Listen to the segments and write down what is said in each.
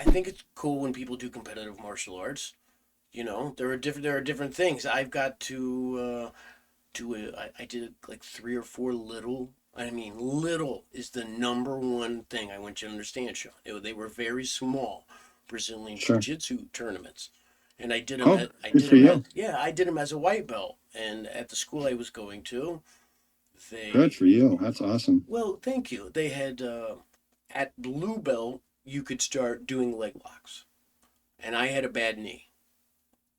I think it's cool when people do competitive martial arts. There are different things. I've got to do it. I did like three or four little. I mean, little is the number one thing I want you to understand, Sean. They were very small Brazilian Sure. Jiu-Jitsu tournaments, and I did them. Oh, I good did for them you. at yeah, I did them as a white belt, and at the school I was going to, Good they for you. That's awesome. well, thank you. They had at blue belt you could start doing leg locks, and I had a bad knee,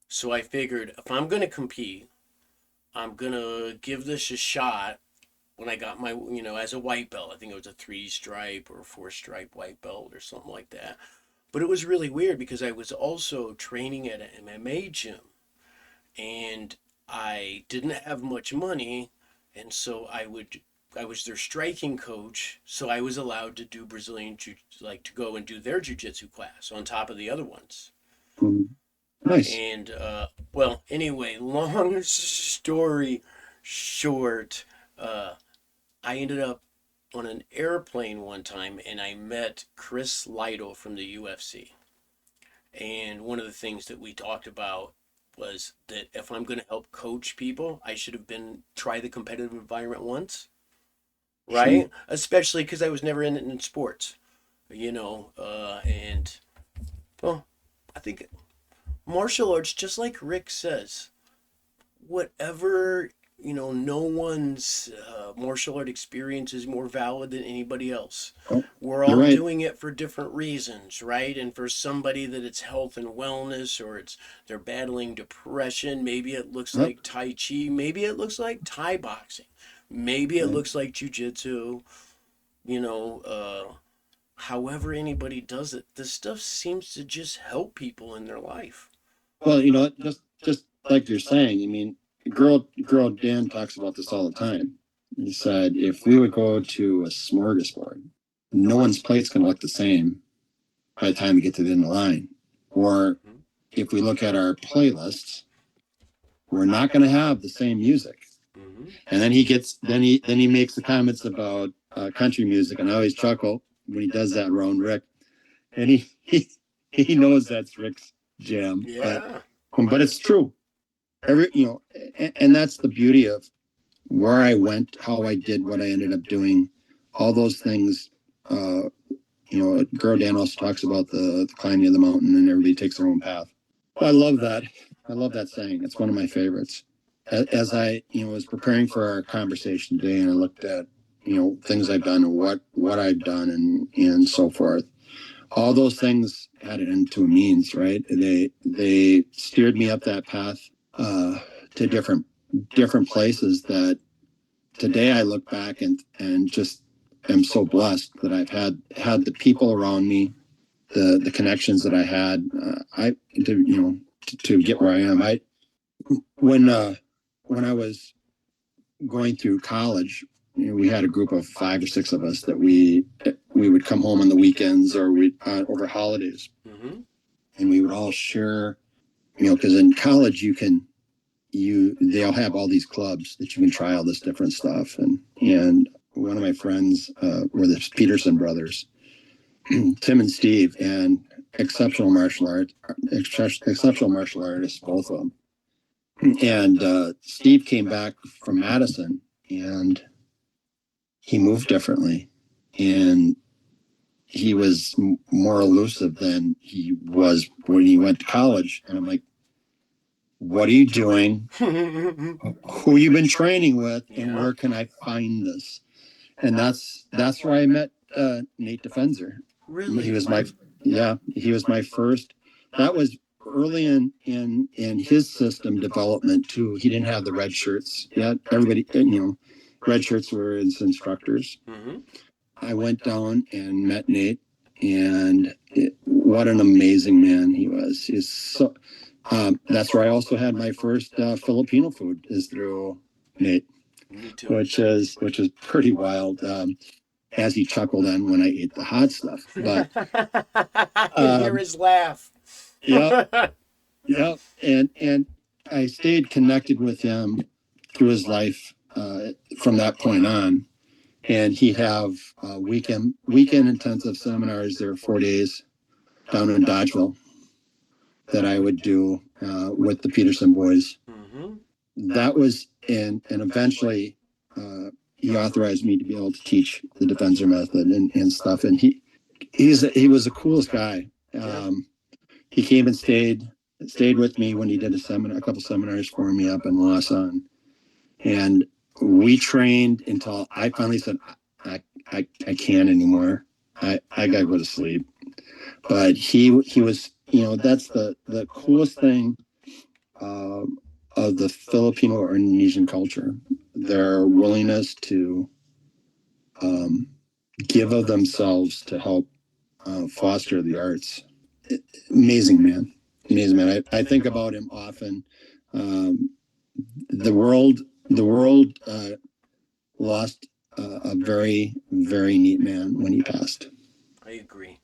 so I figured if I'm gonna compete, I'm gonna give this a shot. When I got my, as a white belt, I think it was a three stripe or four stripe white belt or something like that. But it was really weird because I was also training at an MMA gym and I didn't have much money, and so I was their striking coach, so I was allowed to do Brazilian jiu like to go and do their jujitsu class on top of the other ones. Mm, nice. And well, anyway, long story short, I ended up on an airplane one time and I met Chris Lytle from the UFC. And one of the things that we talked about was that if I'm going to help coach people, I should have been try the competitive environment once, Sure. right? Especially because I was never in it in sports, and well, I think martial arts, just like Rick says, whatever no one's martial art experience is more valid than anybody else. Oh, We're you're all right. doing it for different reasons, right? And for somebody that it's health and wellness, or it's they're battling depression, maybe it looks Yep. like Tai Chi, maybe it looks like Thai boxing, maybe it Right. looks like Jiu-Jitsu, you know, however anybody does it, this stuff seems to just help people in their life. Well, just like you're saying, I mean, girl Dan talks about this all the time. He said if we would go to a smorgasbord, no one's plate's going to look the same by the time we get to the end of the line. Or Mhm. if we look at our playlists, we're not going to have the same music. Mhm. And then he makes the comments about country music, and I always chuckle when he does that around Rick, and he knows that's Rick's jam, Yeah. but it's true. And that's the beauty of where I went, how I did what I ended up doing, all those things. Uh, Girl Dan also talks about the climbing of the mountain, and everybody takes their own path. I love that. I love that saying. It's one of my favorites. As I, was preparing for our conversation today, and I looked at, things I've done and what I've done and so forth. All those things had an end to a means, right? They steered me up that path to different places that today I look back and just am so blessed that I've had the people around me, the connections that I had. I to get where I am. I when when I was going through college, we had a group of 5 or 6 of us that we would come home on the weekends or we over holidays, Mm-hmm. and we would all share. Because in college they'll have all these clubs that you can try all this different stuff, and one of my friends were the Peterson brothers, Tim and Steve, and exceptional martial art, exceptional martial artists, both of them. And Steve came back from Madison, and he moved differently, and he was more elusive than he was when he went to college. And I'm like, what are you doing? Who you been training with, and Yeah. where can I find this? And that's where I met Nate Defenser. He Really? was my he was my first. That was early in his system development too. He didn't have the red shirts yet. Everybody, red shirts were his instructors. Mm-hmm. I went down and met Nate, and what an amazing man he was. He's so. That's where I also had my first Filipino food is through Nate, Me too. which is pretty wild. As he chuckled on when I ate the hot stuff, but I can hear um, his laugh. yep, yep, and I stayed connected with him through his life from that point on. And he'd have weekend intensive seminars there, 4 days, down in Dodgeville that I would do with the Peterson boys. Mm-hmm. That was and eventually he authorized me to be able to teach the Defensor method and stuff. And he was the coolest guy. He came and stayed with me when he did a couple seminars for me up in Lawson, and we trained until I finally said, I can't anymore. I gotta go to sleep. But he was, that's the coolest thing of the Filipino or Indonesian culture. Their willingness to give of themselves to help foster the arts. Amazing man. I think about him often. The world lost a very, very neat man when he passed. I agree.